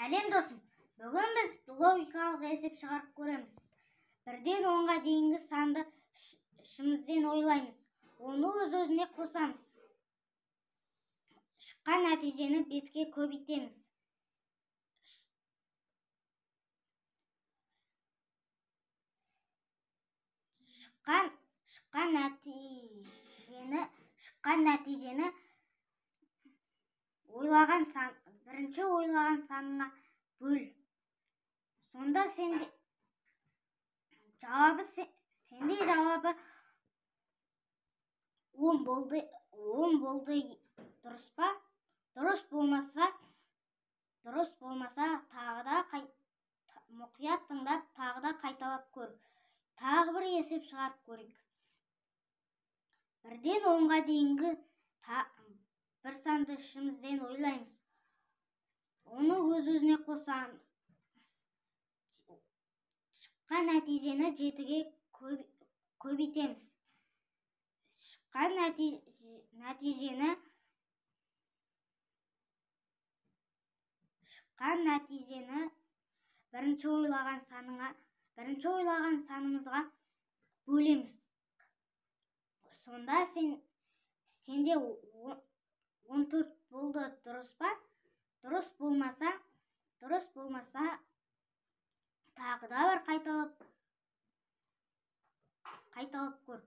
Сәлем досым, бүгін біз логикалық есеп шығарып көреміз. 1-ден 10-ға дейінгі санды ішімізден ойлаймыз. Оны өз-өзіне қосамыз. Шыққан нәтижені 5-ке көбейтеміз. Шыққан нәтижені бірінші ойлаған саныңа бөл. Сонда сенде жауабы 10 болды. Дұрыс па? Дұрыс болмаса тағы да мұқият тыңдап, тағы да қайталап көр. Тағы бір есеп шығарып көрейік. 1-ден 10-ға дейінгі бір санды ішімізден ойлаймыз. Оны өз-өзіне қосамыз. Шыққан нәтижені 7-ге көбейтеміз. Шыққан нәтижені бірінші ойлаған санымызға бөлеміз. Сонда сенде 14 болды, дұрыс па? Дұрыс болмаса тағы да бір қайталап көр.